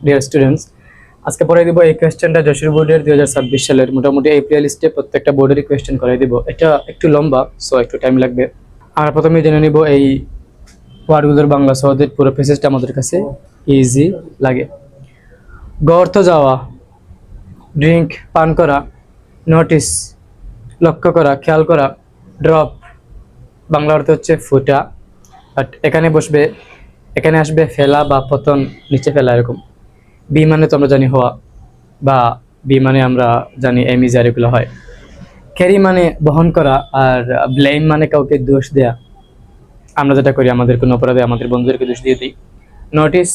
Dear students, আজকে পড়াই দিব এই কোয়েশ্চেনটা যশোর বোর্ডের 2026 সালের মোটামুটি এই প্লে লিস্টে প্রত্যেকটা বোর্ডেরই কোয়েশ্চেন করাই দিব। এটা একটু লম্বা, সো একটু টাইম লাগবে। আর প্রথমে জেনে নিব এই ওয়ার্ডগুলোর বাংলা সহজের পুরো প্যাসেজটা আমাদের কাছে ইজি লাগে। গর্ত যাওয়া, ড্রিঙ্ক পান করা, নোটিস লক্ষ্য করা, খেয়াল করা, ড্রপ বাংলা অর্থ হচ্ছে ফুটা, বাট এখানে বসবে, এখানে আসবে ফেলা বা পতন, নিচে ফেলা এরকম। বি মানে তো আমরা জানি হওয়া, বা বি মানে আমরা জানি এমিজার, এগুলো হয়। ক্যারি মানে বহন করা, আর ব্লেম মানে কাউকে দোষ দেয়া। আমরা যেটা করি আমাদের কোনো অপরাধে আমাদের বন্ধুদেরকে দোষ দিয়ে দিই। নোটিস,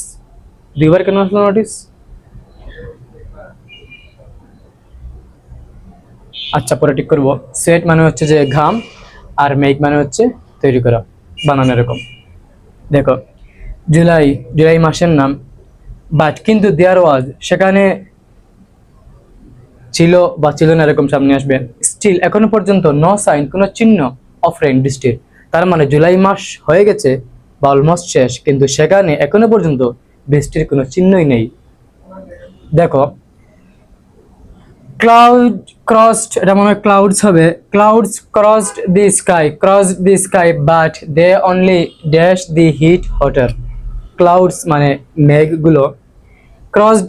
দুইবার কেন আসলো নোটিস? আচ্ছা, পরে ঠিক করবো। সেট মানে হচ্ছে যে ঘাম, আর মেক মানে হচ্ছে তৈরি করা, বানানো এরকম। দেখো, জুলাই, জুলাই মাসের নাম, বাট কিন্তু দেয়ার ওয়াজ, সেখানে ছিল বা ছিল না এরকম সামনে আসবে। স্টিল এখনো পর্যন্ত, নো সাইন কোনো চিহ্ন, অফ রেইন বৃষ্টির। তার মানে জুলাই মাস হয়ে গেছে বা অলমোস্ট শেষ, কিন্তু সেখানে এখনো পর্যন্ত বৃষ্টির কোনো চিহ্নই নেই। দেখো, ক্লাউড ক্রসড, এটা মনে হয় ক্লাউডস হবে। Clouds crossed the sky but they only dash the heat hotter. Clouds মানে মেঘগুলো, ক্রসড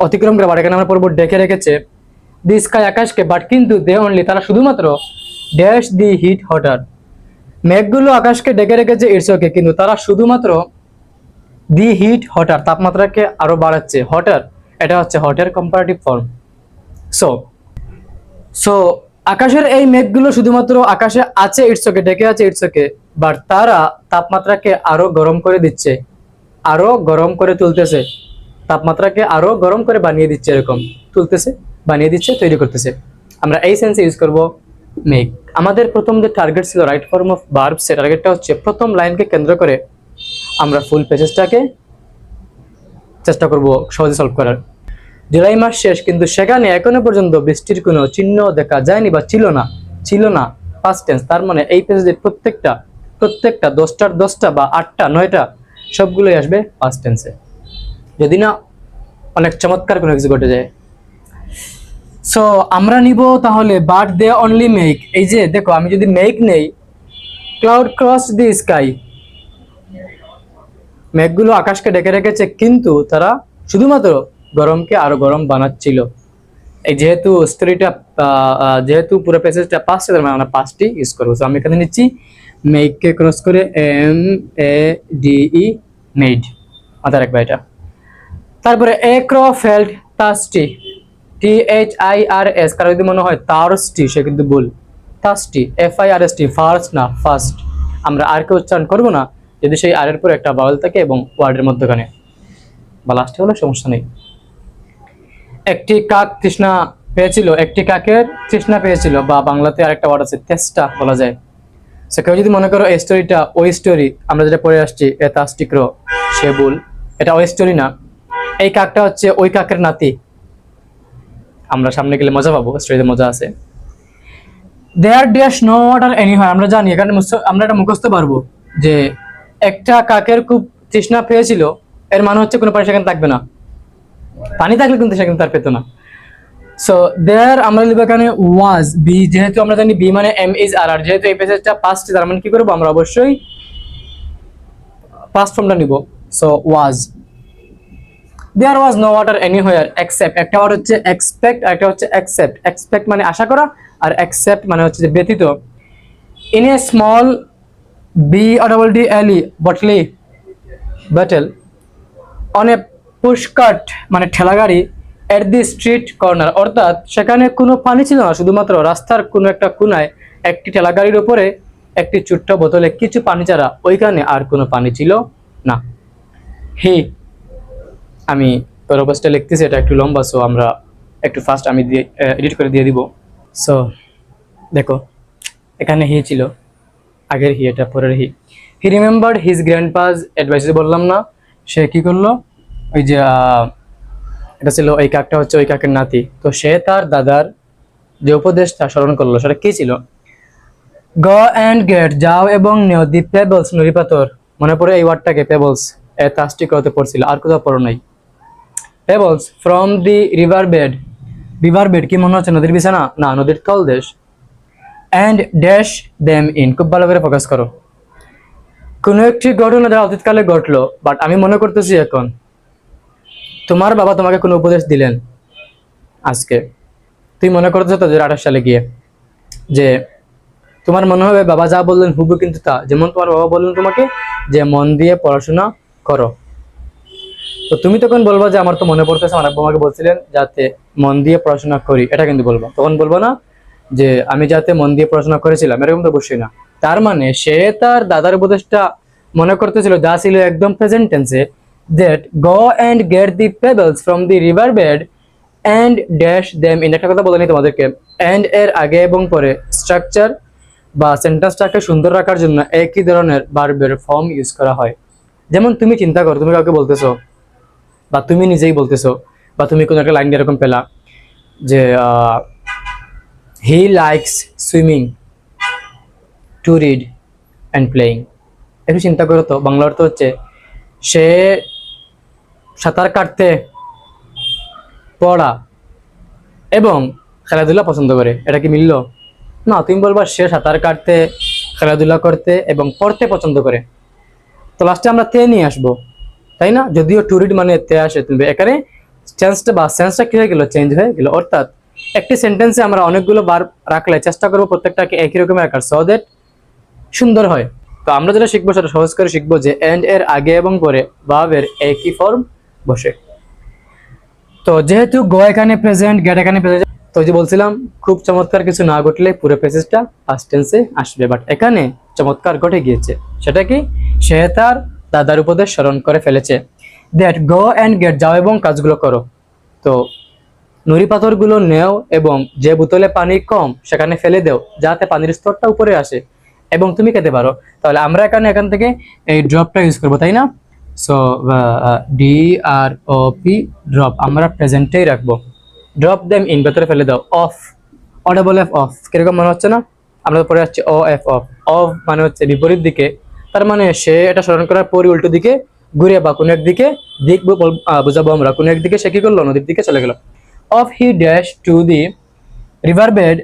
অতিক্রম করে, বাট এখানে আমরা পড়বো ডেকে রেখেছে, দি স্কাই আকাশকে, বাট কিন্তু দে অনলি তারা শুধুমাত্র ড্যাশ দি হিট হটার। মেঘগুলো আকাশকে ডেকে রেখেছে, ইটস ওকে, কিন্তু তারা শুধুমাত্র দি হিট হটার তাপমাত্রাকে আরো বাড়াচ্ছে। হটার এটা হচ্ছে হটের কম্পারেটিভ ফর্ম। সো সো আকাশের এই মেঘগুলো শুধুমাত্র আকাশে আছে, ইটস ওকে, ডেকে আছে, ইটস ওকে, বাট তারা তাপমাত্রাকে আরো গরম করে দিচ্ছে, আরো গরম করে তুলতেছে, তাপমাত্রাকে আরো গরম করে বানিয়ে দিচ্ছে, এরকম তুলতেছে, বানিয়ে দিচ্ছে, তৈরি করতেছে। আমরা এই সেন্সে ইউজ করব মেক। আমাদের প্রথম যে টার্গেট ছিল রাইট ফর্ম অফ ভার্ব, সে টার্গেটটা হচ্ছে প্রথম লাইনকে কেন্দ্র করে আমরা ফুল প্যাসেজটাকে চেষ্টা করব সহজে সলভ করার। জুলাই মাস শেষ, কিন্তু সেখানে এখনো পর্যন্ত বৃষ্টির কোনো চিহ্ন দেখা যায়নি বা ছিল না পাস্ট টেন্স। তার মানে এই প্যাসেজের প্রত্যেকটা 10টার 10টা বা 8টা 9টা সবগুলোই আসবে পাস্ট টেন্সে, যদি না অনেক চমৎকার কোনো কিছু ঘটে যায়। সো আমরা নিব তাহলে বাট দে অনলি মেক। এই যে দেখো, আমি যদি মেক নেই, ক্লাউড ক্রস দি স্কাই, মেঘগুলো আকাশকে ডেকে রেখেছে, কিন্তু তারা শুধুমাত্র গরমকে আরো গরম বানাচ্ছিল। এই যেহেতু স্টোরিটা, যেহেতু পুরো প্যাসেজটা পাঁচটা, তার মানে আমরা পাঁচটি ইউজ করবো। আমি এখানে নিচ্ছি মেককে ক্রস করে MADE, মেড, মাথায় রাখবে এটা। তারপরে এ ক্র ফেল্ট থার্স্টি, THIRS, কারো যদি মনে হয় থার্স্টি, সে কিন্তু ভুল। থার্স্টি, FIRST, ফার্স্ট না ফার্স্ট। আমরা আর কে উচ্চারণ করবো না যদি সেই আর এর পর একটা বাউল থাকে এবং ওয়ার্ডের মধ্যখানে বা লাস্টে হলে সমস্যা নেই। একটি কাক তৃষ্ণা পেয়েছিল, একটি কাকের তৃষ্ণা পেয়েছিল, বা বাংলাতে আরেকটা ওয়ার্ড আছে তেষ্টা বলা যায়। সে কেউ যদি মনে করো এই স্টোরিটা ওই স্টোরি আমরা যেটা পড়ে আসছি, এ তাস্টিক্র, সে ভুল, এটা ওই স্টোরি না। এই কাকটা হচ্ছে ওই কাকের নাতি, আমরা সামনে গেলে মজা পাবো, স্টোরিতে মজা আছে। There dash no water anywhere, আমরা জানি এখানে আমরা এটা মুখস্থ পারবো যে একটা কাকের খুব তৃষ্ণা পেয়েছিল, এর মানে হচ্ছে কোনো পানি সেখানে থাকবে না, পানি থাকলে কিন্তু সেখানে তার পেতো না। সো দেয়ার আমরা লিখবো এখানে ওয়াজ, বি, যেহেতু আমরা জানি বি মানে এম ইজ আর, আর যেহেতু এই প্যাসেজটা পাস্ট, তার মানে কি করবো আমরা অবশ্যই পাস্ট ফর্মটা নিব। So was, there was no water anywhere except, একটা ওয়ার্ড হচ্ছে এক্সপেক্ট আর একটা হচ্ছে অ্যাকসেপ্ট। এক্সপেক্ট মানে আশা করা, আর অ্যাকসেপ্ট মানে হচ্ছে যে ব্যতীত। In a small BOTTLE, bottle, battle, on a pushcart মানে ঠেলাগাড়ি, এট দি স্ট্রিট কর্নার, অর্থাৎ সেখানে কোনো পানি ছিল না, শুধুমাত্র রাস্তার কোনো একটা কোনায় একটি ঠেলাগাড়ির উপরে একটি ছোট্ট বোতলে কিছু পানি ছাড়া, ওইখানে আর কোনো পানি ছিল না। হি, আমি পরবর্তীটা লিখতেছি, এটা একটু লম্বা, সো আমরা একটু ফাস্ট আমি দিয়ে এডিট করে দিয়ে দিব। সো দেখো, এখানে হি ছিল, আগের হি, এটা পরের হি। হি রিমেম্বার্ড হিজ গ্র্যান্ডপাজ অ্যাডভাইস, বললাম না, সে কি করলো, ওই যে এটা ছিল, ওই কাকটা হচ্ছে ওই কাকের নাতি, তো সে তার দাদার যে উপদেশটা স্মরণ করলো, সেটা কি ছিল? গো অ্যান্ড গেট, যাও এবং নেও, দি পেবলস, নুড়ি পাথর, মনে পড়ে এই ওয়ার্ডটাকে, পেবলস, এ তাস্টিক হতে পড়ছিল, আর কোথাও পড়ো নাই। Pebbles from the river bed, river bed কি মনে হচ্ছে নদীর বিছানা? না, নদীর তলদেশ। অ্যান্ড ড্যাশ দেম ইন, খুব ভালো করে ফোকাস করো। কোনো একটি ঘটনা যা অতীতকালে ঘটলো, বাট আমি মনে করতেছি এখন তোমার বাবা তোমাকে কোনো উপদেশ দিলেন আজকে, তুই মনে করতেছো তো 2028 সালে গিয়ে যে তোমার মনে হবে বাবা যা বললেন হুবহু কিন্তু তা, যেমন তোমার বাবা বললেন তোমাকে যে মন দিয়ে পড়াশোনা করো, তো তুমি তখন বলবা যে আমার তো মনে পড়তেছে আমার আব্বু আমাকে বলছিলেন যাতে মন দিয়ে পড়াশোনা করি, এটা কিন্তু বলবো। তখন বলবো না যে আমি যাতে মন দিয়ে পড়াশোনা করেছিলাম, এরকম তো অবশ্যই না। তার মানে সে তার দাদার উপদেশটা মনে করতেছিল, যা ছিল একদম প্রেজেন্ট টেন্সে, that go and get the pebbles from the river bed and dash them in. একটা কথা বলেনি তোমাদেরকে, অ্যান্ড এর আগে এবং পরে স্ট্রাকচার বা সেন্টেন্সটাকে সুন্দর রাখার জন্য একই ধরনের ভার্বের ফর্ম ইউজ করা হয়। যেমন তুমি চিন্তা করো, তুমি কাউকে বলতেছো বা তুমি নিজেই বলতেছো বা তুমি কোনো একটা লাইন এরকম পেলা যে he likes swimming to read and playing. একটু চিন্তা করো তো, বাংলা অর্থ হচ্ছে সে সাঁতার কাটতে, পড়া এবং খেলাধুলা পছন্দ করে, এটা কি মিললো? না, তুমি বলবা সে সাঁতার কাটতে, খেলাধুলা করতে এবং পড়তে পছন্দ করে, তো লাস্টে আমরা তে নিয়ে আসবো, তাই না? যদিও টু রিড মানে তে আসে, তুমি এখানে চেঞ্জটা বা সেন্সটা কি হয়ে গেল, চেঞ্জ হয়ে গেল। অর্থাৎ একটি সেন্টেন্সে আমরা অনেকগুলো বার রাখলে চেষ্টা করবো প্রত্যেকটাকে একই রকম রাখার, সো দ্যাট সুন্দর হয়। তো আমরা যেটা শিখবো সেটা সহজ করে শিখবো যে এন্ড এর আগে এবং পরে ভার্বের একই ফর্ম বসে। তো যেহেতু গো এখানে প্রেজেন্ট, গেট এখানে প্রেজেন্ট, তো যে বলছিলাম খুব চমৎকার কিছু না ঘটলে পুরো প্যাসেজটা পাস্ট টেন্সে আসবে, বাট এখানে চমৎকার ঘটে গিয়েছে। সেটা কি? সে তার দাদার উপদেশ স্মরণ করে ফেলেছে, দ্যাট গো অ্যান্ড গেট, যাও এবং কাজগুলো করো। তো নুড়ি পাথরগুলো নেও এবং যে বোতলে পানি কম সেখানে ফেলে দাও যাতে পানির স্তরটা উপরে আসে এবং তুমি খেতে পারো। তাহলে আমরা এখান থেকে এই ড্রপটা ইউজ করবো, তাই না? সো ডি আর ও পি, ড্রপ আমরা প্রেজেন্টেই রাখবো। ড্রপ দেম ইন, ভেতরে ফেলে দাও। অফ, অডেবল এফ অফ, কিরকম মনে হচ্ছে না? আমরা পরে আসছি ও এফ অফ। অফ মানে হচ্ছে বিপরীত দিকে, তার মানে সে এটা স্মরণ করার পরই উল্টো দিকে ঘুরে বা কোনো একদিকে দিক বুঝাবো আমরা, কোনো একদিকে সে কি করলো, নদীর দিকে চলে গেল। Off he dash to the river bed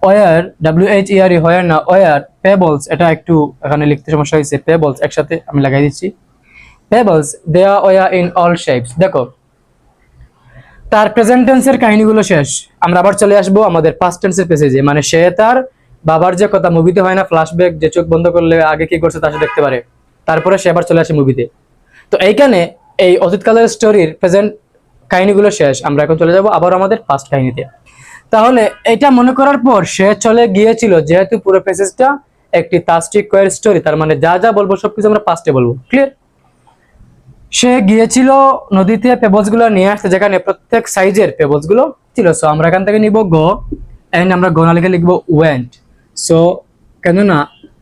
where, WHERE, where না ওয়ার, পেবলস, এটা একটু এখানে লিখতে সমস্যা হয়েছে, পেবলস একসাথে আমি লাগাই দিচ্ছি, পেবলস দেয়া ওয়ার ইন অল শেপস। দেখো তার প্রেজেন্ট টেন্সের কাহিনীগুলো শেষ, আমরা আবার চলে আসবো আমাদের পাস্ট টেন্সের পেজে। মানে সে তার বাবার যে কথা মুভিতে হয় না, ফ্ল্যাশব্যাক, যে চোখ বন্ধ করলে আগে কি করছে তা সে দেখতে পারে, তারপরে সে আবার চলে আসে মুভিতে। তো এইখানে এই অতীতকালের স্টোরির প্রেজেন্ট কাহিনীগুলো শেষ, আমরা এখন চলে যাব আবার আমাদের পাস্ট কাহিনীতে। তাহলে এটা মনে করার পর সে চলে গিয়েছিল, যেহেতু পুরো প্যাসেজটা একটি তাস্টিক কোয়ের স্টোরি, তার মানে যা যা বলবো সবকিছু আমরা পাস্টে বলবো, ক্লিয়ার? সে গিয়েছিল নদীতে পেবলস গুলো নিয়ে আসতে, যেখানে প্রত্যেক সাইজের পেবলস গুলো ছিল। সো আমরা এখান থেকে নিব গো, এন্ড আমরা গো না লিখে লিখবো ওয়েন্ট। সো কেননা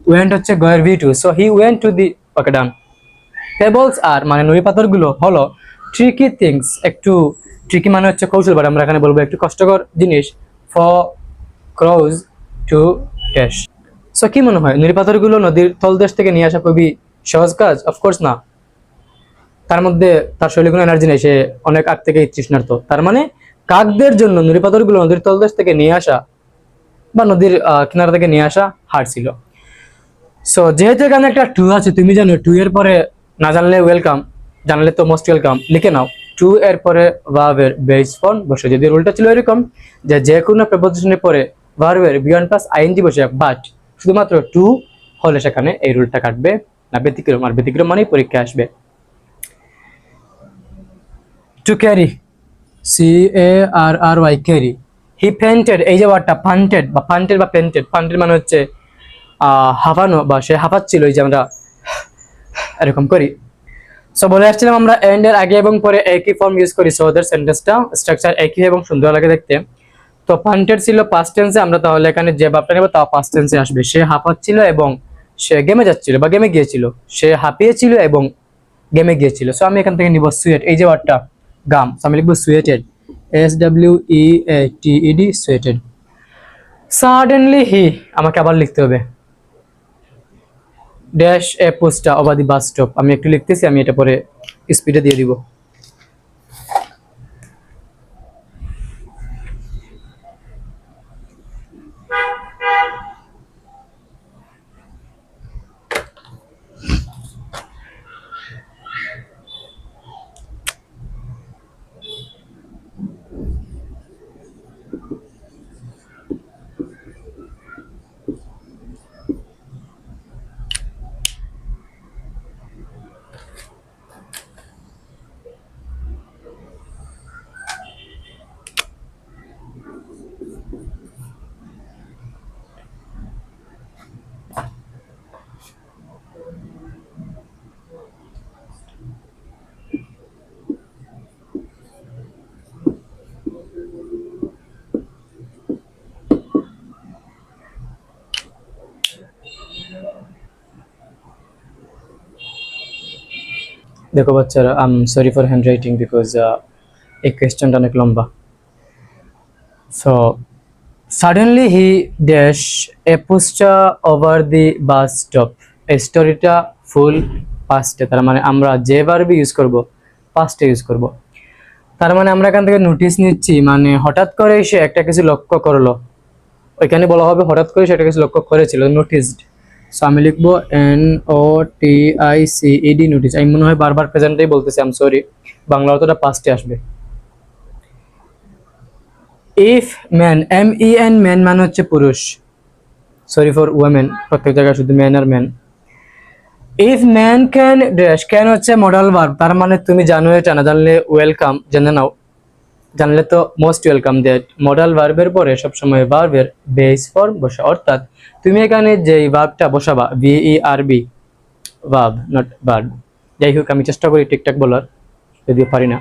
ওয়েন্ট হচ্ছে গো এর V2, so he went to the, okay done. Pebbles আর মানে নুড়ি পাথর গুলো হলো ট্রিকি থিংস, একটু ট্রিকি মানে হচ্ছে কৌশল, বাট আমরা এখানে বলবো একটু কষ্টকর জিনিস, ফর ক্রোজ টু ড্যাশ। সো কি মনে হয় নুড়ি পাথর গুলো নদীর তলদেশ থেকে নিয়ে আসা খুবই সহজ কাজ? অফকোর্স না, তার মধ্যে তার শরীরে কোনো এনার্জি নেই, সে অনেক আগ থেকেই তৃষ্ণার্ত। তার মানে কাকদের জন্য নুড়ি পাথরগুলো নদীর তলদেশ থেকে নিয়ে আসা বা নদীর কিনারা থেকে নিয়ে আসা হার্ড ছিল। সো যেহেতু এখানে একটা টু আছে, তুমি জানো টু এর পরে না জানলে ওয়েলকাম, জানলে তো মোস্ট ওয়েলকাম, লিখে নাও টু এর পরে ভার্বের বেস ফর্ম বসে। যদি রুলটা ছিল এরকম যে কোনো প্রিপোজিশনের পরে ভার্বের বিয়ন্ড প্লাস আইএনজি বসে, বাট শুধুমাত্র টু হলে সেখানে এই রুলটা কাটবে না, ব্যতিক্রম। আর ব্যতিক্রম মানেই পরীক্ষা আসবে। To carry, CARRY, carry. He painted, এই যে ওয়ার্ডটা পান্টেড বা পান্টেড বা পেন্টেড, পান্টেড মানে হচ্ছে হাঁপানো বা সে হাঁপাচ্ছিল, এই যে আমরা এরকম করি। সো বলে আসছিলাম আমরা এন্ড এর আগে এবং পরে একই ফর্ম ইউজ করি, সো ওদের সেন্টেন্সটা স্ট্রাকচার একই এবং সুন্দর লাগে দেখতে। তো পান্টেড ছিল পাস্ট টেন্সে, আমরা তাহলে এখানে যে ভাবটা নেব তা পাস্ট টেন্সে আসবে। সে হাঁপাচ্ছিল এবং সে গেমে যাচ্ছিল বা গেমে গিয়েছিল, সে হাঁপিয়েছিল এবং গেমে গিয়েছিল। সো আমি এখান থেকে নিব সুয়েট, এই যে ওয়ার্ডটা গাম, আমি লিখবো সুয়েটেড, SWEATED, সুয়েটেড। সাডেনলি হি, আমাকে আবার লিখতে হবে dash a Posta over the bus stop, আমি একটু লিখতেছি, আমি এটা পরে স্পিডে দিয়ে দিব। দেখো বাচ্চারা, I am sorry for hand writing because এই কোয়েশ্চেনটা অনেক লম্বা। So suddenly he dash a poster over the bus stop. এই স্টোরিটা ফুল পাস্টে, তার মানে আমরা যে ভার্ব ইউজ করব পাস্টে ইউজ করব। তার মানে আমরা এখান থেকে নোটিস নিচ্ছি, মানে হঠাৎ করে সে একটা কিছু লক্ষ্য করলো। ওইখানে বলা হবে হঠাৎ করে সে একটা কিছু লক্ষ্য করেছিল, নোটিসড। সো আমি লিখবো NOTICED, নোটিস। আমি মনে হয় বারবার প্রেজেন্টেই বলতেছি, আই এম সরি, বাংলা অতটা পাস্টে আসবে। ইফ ম্যান, MEN, ম্যান মানে হচ্ছে পুরুষ, সরি ফর ওমেন, প্রত্যেক জায়গায় শুধু ম্যান আর man. If man can dash, can হচ্ছে মডাল ভার্ব, তার মানে তুমি জানো এটা, না জানলে ওয়েলকাম, জেনে নাও। জানলে তো মোস্ট ওয়েলকাম। দ্যাট মডাল ভার্বের পরে সবসময় ভার্বের বেস ফর্ম বসে, অর্থাৎ তুমি এখানে যে ভার্বটা বসাবা VERB, ভার্ব নট ভার্ব। যাই হোক, আমি চেষ্টা করি ঠিকঠাক বলার, যদিও পারি না।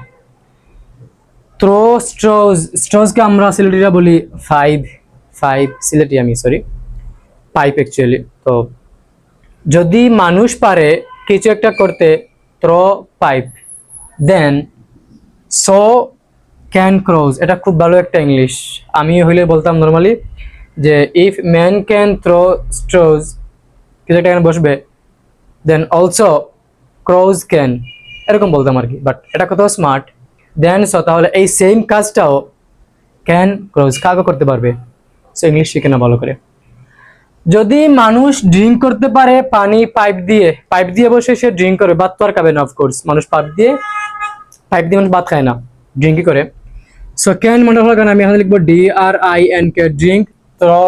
থ্রো স্ট্রোজ, স্ট্রোজকে আমরা সিলেটিরা বলি ফাইভ সিলেটি, আমি সরি, পাইপ অ্যাকচুয়ালি। তো যদি মানুষ পারে কিছু একটা করতে, throw pipe, then so can crows. এটা খুব ভালো একটা ইংলিশ। আমি হইলে বলতাম নর্মালি যে ইফ ম্যান ক্যান থ্রো স্ট্রোজ, কিছু একটা এখানে বসবে, দেন অলসো ক্রোজ ক্যান, এরকম বলতাম আর কি। বাট এটা কত স্মার্ট, দেন সো, তাহলে এই সেম কাজটাও ক্যান ক্রোজ কাকে করতে পারবে। সো ইংলিশ শিখে না ভালো করে। যদি মানুষ ড্রিঙ্ক করতে পারে পানি পাইপ দিয়ে বসে সে ড্রিঙ্ক করে, ভাত তো আর খাবে না অফকোর্স, মানুষ পাইপ দিয়ে মানুষ ভাত খায় না, ড্রিঙ্কই করে। সো ক্যান মনে হলো কেন, আমি এখানে লিখবো DRINK, ড্রিঙ্ক, থ্রো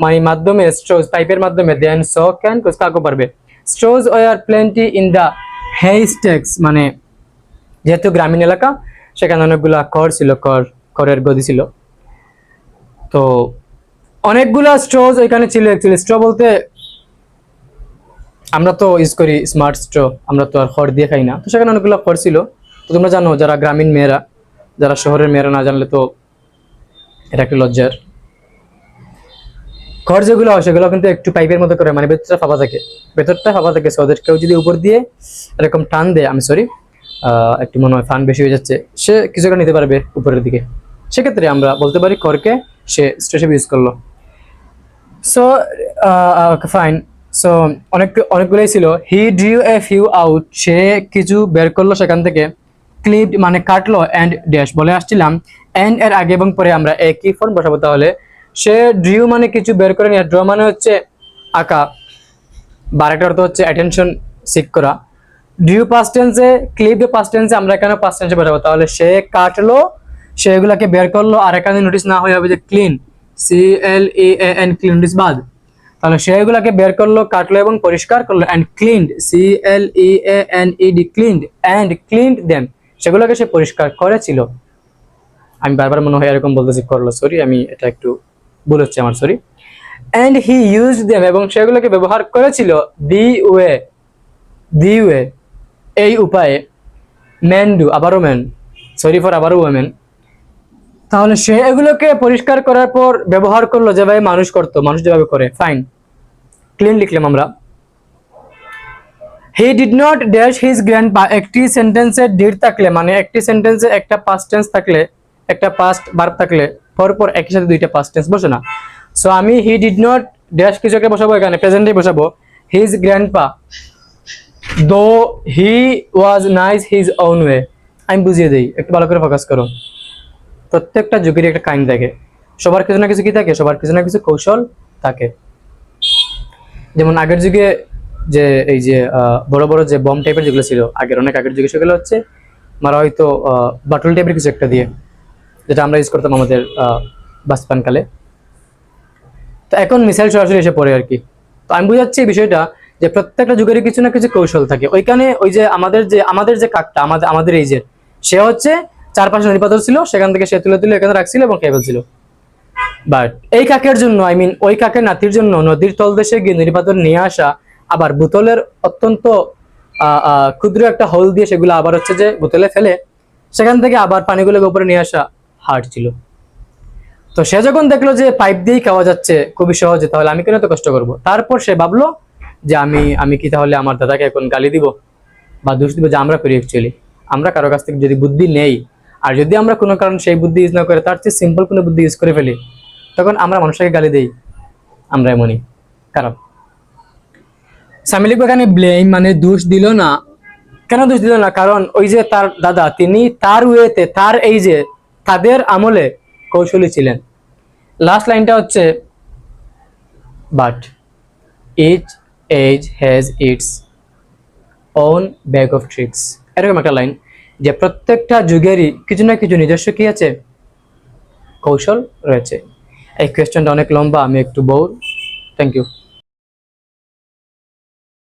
মানে মাধ্যমে, স্ট্রোজ পাইপের মাধ্যমে, দেন সো ক্যান ক্রোজ কাকে পারবে। স্ট্রোজ ওয়ার প্লেন্টি ইন দ্য হেইস্টেক্স, মানে যেহেতু গ্রামীণ এলাকা সেখানে অনেকগুলা কর ছিল, করের গদি ছিল, তো অনেকগুলা স্ট্রোজ ওইখানে ছিল। অ্যাকচুয়ালি স্ট্র বলতে আমরা তো ইউজ করি স্মার্ট স্ট্র, আমরা তো আর খড় দিয়ে খাই না, তো সেখানে অনেকগুলো খড় ছিল। তো তোমরা জানো, যারা গ্রামীণ মেয়েরা, যারা শহরের মেয়েরা না জানলে তো এটা একটা লজ্জার। খড় যেগুলো হয় সেগুলো কিন্তু একটু পাইপের মতো করে, মানে ভেতরটা ফাঁপা থাকে। ওদের কেউ যদি উপর দিয়ে এরকম টান দেয়, আমি সরি, একটু মনে হয় ফান বেশি হয়ে যাচ্ছে, সে কিছু একটা নিতে পারবে উপরের দিকে। সেক্ষেত্রে আমরা বলতে পারি খড়কে সে স্ট্রেশন ইউজ করলো। So fine. সো অনেকগুলোই ছিল। He drew a few out, সে কিছু বের করলো সেখান থেকে। ক্লিপড মানে কাটলো, অ্যান্ড ড্যাশ বলে আসছিলাম, অ্যান্ড এর আগে এবং পরে আমরা একই ফর্ম বসাবো। তাহলে সে ড্রিউ মানে কিছু বের করে নিয়ে, ড্র মানে হচ্ছে আঁকা, বারেকটা অর্থ হচ্ছে অ্যাটেনশন সিক করা। ড্রিউ পাস্ট টেন্সে, ক্লিপড পাস্ট টেন্সে, আমরা এখানে পাস্ট টেন্সে বসাবো। তাহলে সে কাটলো, সে এগুলাকে বের করলো, আর এখানে নোটিস না হয়ে হবে যে ক্লিন, CLEAN, ক্লিন, নোটিস বাদ। তাহলে সে এগুলাকে বের করলো, কাটলো এবং পরিষ্কার করলো, and cleaned, CLEANED, cleaned, and cleaned them, সেগুলোকে সে পরিষ্কার করেছিল। আমি বারবার মনে হয় এরকম বলতেছি করলো, সরি, আমি এটা একটু ভুল হচ্ছে আমার, sorry. And he used them, এবং সেগুলোকে ব্যবহার করেছিল, দি ওয়ে, এই উপায়ে। ম্যান ডু, আবারও ম্যান, সরি ফর আবারও ওমেন। তাহলে সে এগুলোকে পরিষ্কার করার পর ব্যবহার করলো যেভাবে মানুষ করতো, মানুষ যেভাবে করে। ফাইন, ক্লিন লিখলাম আমরা। He did not dash his grandpa, একটি সেন্টেন্সে ডিড থাকলে, মানে একটি সেন্টেন্সে একটা পাস্ট টেন্স থাকলে, একটা পাস্ট ভার্ব থাকলে পরপর একই সাথে দুইটা পাস্ট টেন্স বসে না। সো আমি হি ডিড নট ড্যাশ কিছু একটা বসাবো, এখানে প্রেজেন্টে বসাবো his grandpa, though he was nice his own way. আমি বুঝিয়ে দিই, একটু ভালো করে ফোকাস করো। প্রত্যেকটা যুগেরই একটা কাহিনী থাকে, সবার কিছু না কিছু কি থাকে, সবার কিছু না কিছু কৌশল থাকে। যেমন আগের যুগে যে এই যে বড় বড় যে বম টাইপের যেগুলো ছিল আগের, অনেক আগের যুগে, সেগুলো হচ্ছে মারা হয়তো বাটুল টাইপের কিছু একটা দিয়ে, যেটা আমরা ইউজ করতাম আমাদের বাচপান কালে। তো এখন মিসাইল সরাসরি এসে পড়ে আর কি। তো আমি বুঝাচ্ছি এই বিষয়টা যে প্রত্যেকটা যুগেরই কিছু না কিছু কৌশল থাকে। ওইখানে ওই যে আমাদের যে কাকটা, আমাদের এই যে, সে হচ্ছে চারপাশে নদী পাথর ছিল, সেখান থেকে সে তুলে তুলে এখানে রাখছিল এবং খেয়ে ফেলছিল। বাট এই কাকের জন্য, ওই কাকের নাতির জন্য নদীর তলদেশে গিয়ে নদী পাথর নিয়ে আসা, আবার বোতলের অত্যন্ত ক্ষুদ্র একটা হোল দিয়ে সেগুলো আবার হচ্ছে যে বোতলে ফেলে সেখান থেকে আবার পানিগুলোকে উপরে নিয়ে আসা হার্ড ছিল। তো সে যখন দেখলো যে পাইপ দিয়েই খাওয়া যাচ্ছে খুবই সহজে, তাহলে আমি কেন এত কষ্ট করবো। তারপর সে ভাবলো যে আমি কি তাহলে আমার দাদাকে এখন গালি দিব, বা দোষ দিব যে আমরা করি অ্যাকচুয়ালি। আমরা কারো কাছ থেকে যদি বুদ্ধি নেই, আর যদি আমরা কোনো কারণ সেই বুদ্ধি ইউজ না করে তার চেয়ে সিম্পল কোনো বুদ্ধি ইউজ করে ফেলি, তখন আমরা মানুষকে গালি দেই, আমরা এমনই খারাপ। আমি লিখবো এখানে ব্লেম, মানে দোষ দিল না। কেন দোষ দিল না? কারণ ওই যে তার দাদা, তিনি তার ওয়েতে, তার এই যে তাদের আমলে কৌশলী ছিলেন। লাস্ট লাইনটা হচ্ছে but each age has its own bag of tricks. এরকম একটা লাইন, যে প্রত্যেকটা যুগেরই কিছু না কিছু নিজস্ব কি আছে, কৌশল রয়েছে। এই কোয়েশ্চেনটা অনেক লম্বা, আমি একটু বোর। Thank you.